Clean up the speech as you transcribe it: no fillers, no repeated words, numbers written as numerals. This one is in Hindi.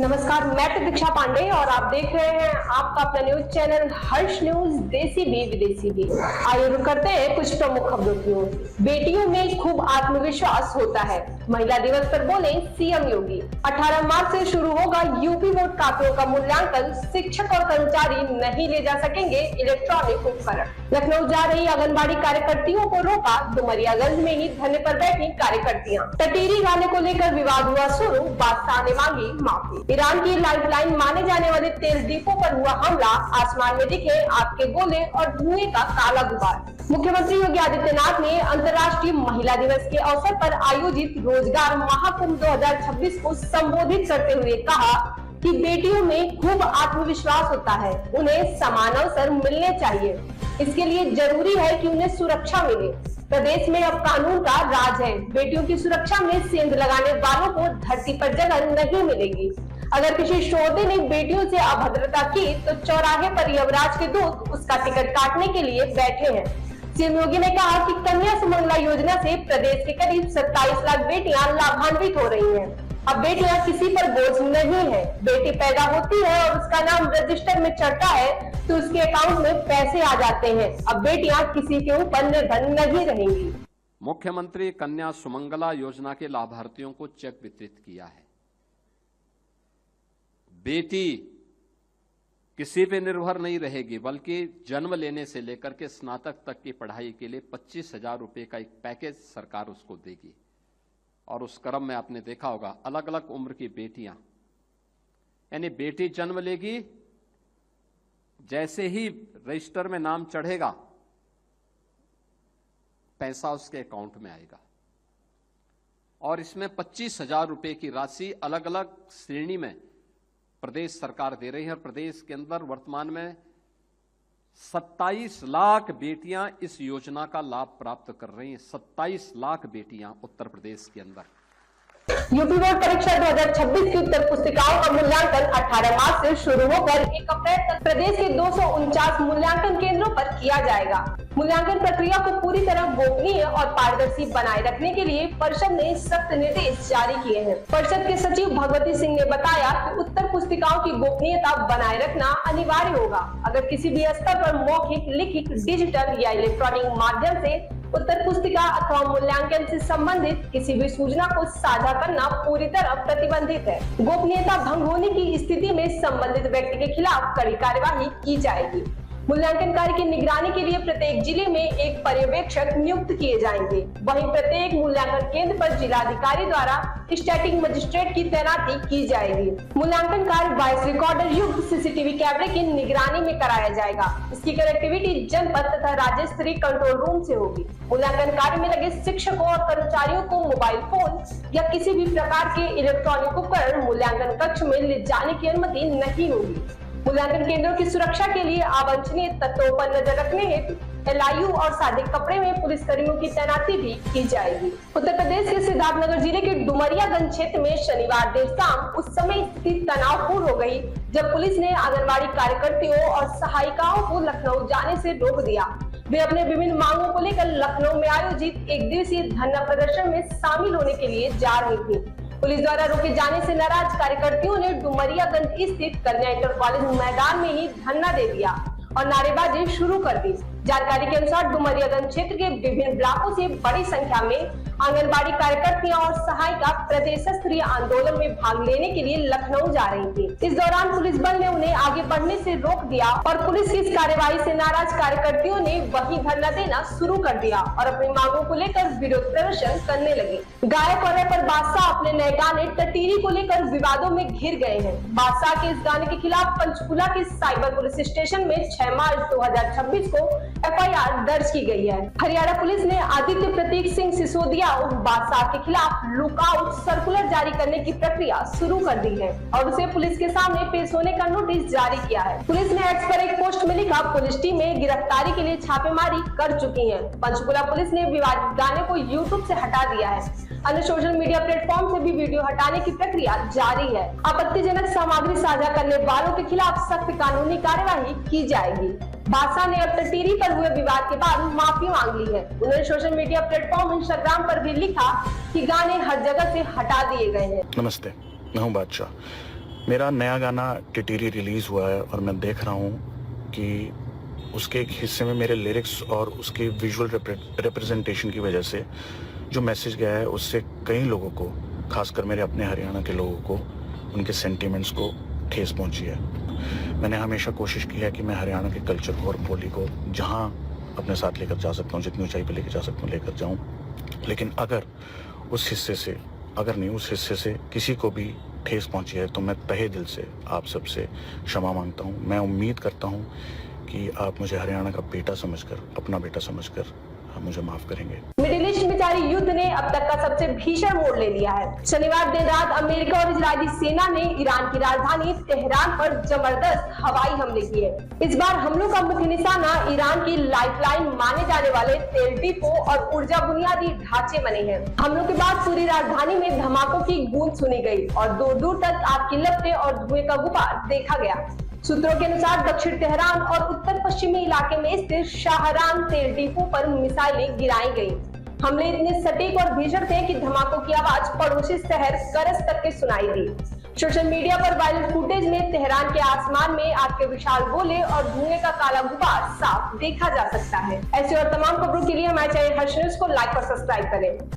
नमस्कार, मैं प्रतीक्षा पांडे और आप देख रहे हैं आपका अपना न्यूज चैनल हर्ष न्यूज, देसी भी विदेशी भी। आइए रुक करते हैं कुछ प्रमुख खबरों की ओर। बेटियों में खूब आत्मविश्वास होता है, महिला दिवस पर बोले सीएम योगी। 18 मार्च से शुरू होगा यूपी बोर्ड कापियों का मूल्यांकन, शिक्षक और कर्मचारी नहीं ले जा सकेंगे इलेक्ट्रॉनिक उपकरण। लखनऊ जा रही आंगनबाड़ी कार्यकर्तियों को रोका, डुमरियागंज में ही धरने पर बैठी कार्यकर्तियां। टटीरी गाने को लेकर विवाद हुआ शुरू, बादशाह ने मांगी माफी। ईरान की लाइफलाइन माने जाने वाले तेल डिपो पर हुआ हमला, आसमान में दिखे आग के गोले और धुएं का काला गुबार। मुख्यमंत्री योगी आदित्यनाथ ने अंतर्राष्ट्रीय महिला दिवस के अवसर पर आयोजित रोजगार महाकुंभ 2026 को संबोधित करते हुए कहा कि बेटियों में खूब आत्मविश्वास होता है, उन्हें समान अवसर मिलने चाहिए। इसके लिए जरूरी है कि उन्हें सुरक्षा मिले। प्रदेश में अब कानून का राज है, बेटियों की सुरक्षा में सेंध लगाने वालों को धरती पर जगह नहीं मिलेगी। अगर किसी श्रोते ने बेटियों से अभद्रता की तो चौराहे पर यमराज के दूत उसका टिकट काटने के लिए बैठे हैं। सीएम योगी ने कहा कि कन्या सुमंगला योजना से प्रदेश के करीब 27 लाख बेटियां लाभान्वित हो रही हैं। अब बेटियां किसी पर बोझ नहीं है। बेटी पैदा होती है और उसका नाम रजिस्टर में चढ़ता है तो उसके अकाउंट में पैसे आ जाते हैं। अब बेटियां किसी के ऊपर निर्भर नहीं रहेंगी। मुख्यमंत्री कन्या सुमंगला योजना के लाभार्थियों को चेक वितरित किया है। बेटी किसी पे निर्भर नहीं रहेगी, बल्कि जन्म लेने से लेकर के स्नातक तक की पढ़ाई के लिए 25,000 रुपए का एक पैकेज सरकार उसको देगी। और उस क्रम में आपने देखा होगा अलग अलग उम्र की बेटियां, यानी बेटी जन्म लेगी, जैसे ही रजिस्टर में नाम चढ़ेगा पैसा उसके अकाउंट में आएगा। और इसमें 25,000 रुपए की राशि अलग अलग श्रेणी में प्रदेश सरकार दे रही है। और प्रदेश के अंदर वर्तमान में 27 लाख बेटियां इस योजना का लाभ प्राप्त कर रही हैं। 27 लाख बेटियां उत्तर प्रदेश के अंदर। यूपी बोर्ड परीक्षा 2026 की उत्तर पुस्तिकाओं का मूल्यांकन 18 मार्च से शुरू होकर 1 अप्रैल तक प्रदेश के 249 मूल्यांकन केंद्रों पर किया जाएगा। मूल्यांकन प्रक्रिया को पूरी तरह गोपनीय और पारदर्शी बनाए रखने के लिए परिषद ने सख्त निर्देश जारी किए हैं। परिषद के सचिव भगवती सिंह ने बताया कि उत्तर पुस्तिकाओं की गोपनीयता बनाए रखना अनिवार्य होगा। अगर किसी भी स्तर पर मौखिक, लिखित, डिजिटल या इलेक्ट्रॉनिक माध्यम से उत्तर पुस्तिका अथवा मूल्यांकन से संबंधित किसी भी सूचना को साझा करना पूरी तरह प्रतिबंधित है। गोपनीयता भंग होने की स्थिति में संबंधित व्यक्ति के खिलाफ कड़ी कार्यवाही की जाएगी। मूल्यांकन कार्य की निगरानी के लिए प्रत्येक जिले में एक पर्यवेक्षक नियुक्त किए जाएंगे। वहीं प्रत्येक मूल्यांकन केंद्र पर जिलाधिकारी द्वारा स्टैटिक मजिस्ट्रेट की तैनाती की जाएगी। मूल्यांकन कार्य वॉइस रिकॉर्डर युक्त सीसीटीवी कैमरे की निगरानी में कराया जाएगा। इसकी कनेक्टिविटी जनपद तथा राज्य स्तरीय कंट्रोल रूम से होगी। मूल्यांकन कार्य में लगे शिक्षकों और कर्मचारियों को मोबाइल फोन या किसी भी प्रकार के इलेक्ट्रॉनिक उपकरण मूल्यांकन कक्ष में ले जाने की अनुमति नहीं होगी। मूल्यांकन केंद्रों की सुरक्षा के लिए अवांछनीय तत्वों पर नजर रखने हेतु LIU और सादे कपड़े में पुलिसकर्मियों की तैनाती भी की जाएगी। उत्तर प्रदेश के सिद्धार्थनगर जिले के डुमरियागंज क्षेत्र में शनिवार देर शाम उस समय स्थिति तनावपूर्ण हो गई जब पुलिस ने आंगनबाड़ी कार्यकर्तियों और सहायिकाओं को लखनऊ जाने से रोक दिया। वे अपने विभिन्न मांगों को लेकर लखनऊ में आयोजित 1 दिवसीय धरना प्रदर्शन में शामिल होने के लिए जा रही थी। पुलिस द्वारा रोके जाने से नाराज कार्यकर्तियों ने डुमरियागंज स्थित कन्या इंटर कॉलेज मैदान में ही धरना दे दिया और नारेबाजी शुरू कर दी। जानकारी के अनुसार डुमरियागंज क्षेत्र के विभिन्न ब्लॉकों से बड़ी संख्या में आंगनबाड़ी कार्यकर्तियां और सहायिका प्रदेश स्तरीय आंदोलन में भाग लेने के लिए लखनऊ जा रही थी। इस दौरान पुलिस बल ने उन्हें आगे बढ़ने से रोक दिया और पुलिस की इस कार्रवाई से नाराज कार्यकर्तियों ने वहीं धरना देना शुरू कर दिया और अपनी मांगों को लेकर विरोध प्रदर्शन करने लगे। गायक और रैपर बादशाह अपने नए गाने टटीरी को लेकर विवादों में घिर गए हैं। बादशाह के इस गाने के खिलाफ पंचकुला के साइबर पुलिस स्टेशन में 6 मार्च 2026 को FIR दर्ज की गई है। हरियाणा पुलिस ने आदित्य प्रतीक सिंह सिसोदिया उर्फ बादशाह के खिलाफ लुकआउट सर्कुलर जारी करने की प्रक्रिया शुरू कर दी है और उसे पुलिस के सामने पेश होने का नोटिस जारी किया है। पुलिस ने एक्स पर एक पोस्ट में लिखा, पुलिस टीमें गिरफ्तारी के लिए छापेमारी कर चुकी है। पंचकुला पुलिस ने विवादित गाने को YouTube से हटा दिया है। अन्य सोशल मीडिया प्लेटफॉर्म से भी वीडियो हटाने की प्रक्रिया जारी है। आपत्तिजनक सामग्री साझा करने वालों के खिलाफ सख्त कानूनी कार्यवाही की जाएगी। बादशाह ने अब टटीरी पर हुए विवाद के बाद माफी मांग ली है। उन्होंने सोशल मीडिया प्लेटफॉर्म इंस्टाग्राम पर भी लिखा कि गाने हर जगह से हटा दिए गए हैं। नमस्ते, मैं हूं बादशाह। मेरा नया गाना टिटेरी रिलीज़ हुआ है और मैं देख रहा हूँ कि उसके एक हिस्से में मेरे लिरिक्स और उसके विजुअल रिप्रेजेंटेशन की वजह से जो मैसेज गया है उससे कई लोगों को, खासकर मेरे अपने हरियाणा के लोगों को, उनके सेंटिमेंट्स को ठेस पहुंची है। मैंने हमेशा कोशिश की है कि मैं हरियाणा के कल्चर को और बोली को जहां अपने साथ लेकर जा सकता हूं, जितनी ऊंचाई पर लेकर जा सकता हूं लेकर जाऊं। लेकिन अगर उस हिस्से से किसी को भी ठेस पहुंची है तो मैं तहे दिल से आप सबसे क्षमा मांगता हूं। मैं उम्मीद करता हूं कि आप मुझे हरियाणा का बेटा समझकर, अपना बेटा समझकर मुझे माफ करेंगे। मिडिल ईस्ट में जारी युद्ध ने अब तक का सबसे भीषण मोड़ ले लिया है। शनिवार देर रात अमेरिका और इजरायली सेना ने ईरान की राजधानी तेहरान पर जबरदस्त हवाई हमले किए। इस बार हमलों का मुख्य निशाना ईरान की लाइफलाइन माने जाने वाले तेल डिपो और ऊर्जा बुनियादी ढांचे बने हैं। हमलों के बाद पूरी राजधानी में धमाकों की गूंज सुनी गई और दूर दूर तक आग की लपटें और धुएं का गुबार देखा गया। सूत्रों के अनुसार दक्षिण तेहरान और उत्तर पश्चिमी इलाके में स्थित शाहरान तेल डिपो पर मिसाइलें गिराई गई। हमले इतने सटीक और भीषण थे कि धमाकों की आवाज पड़ोसी शहर करस तक के सुनाई दी। सोशल मीडिया पर वायरल फुटेज में तेहरान के आसमान में आग के विशाल गोले और धुएं का काला गुबार साफ देखा जा सकता है। ऐसी और तमाम खबरों के लिए हमारे चैनल हर्ष न्यूज को लाइक और सब्सक्राइब करें।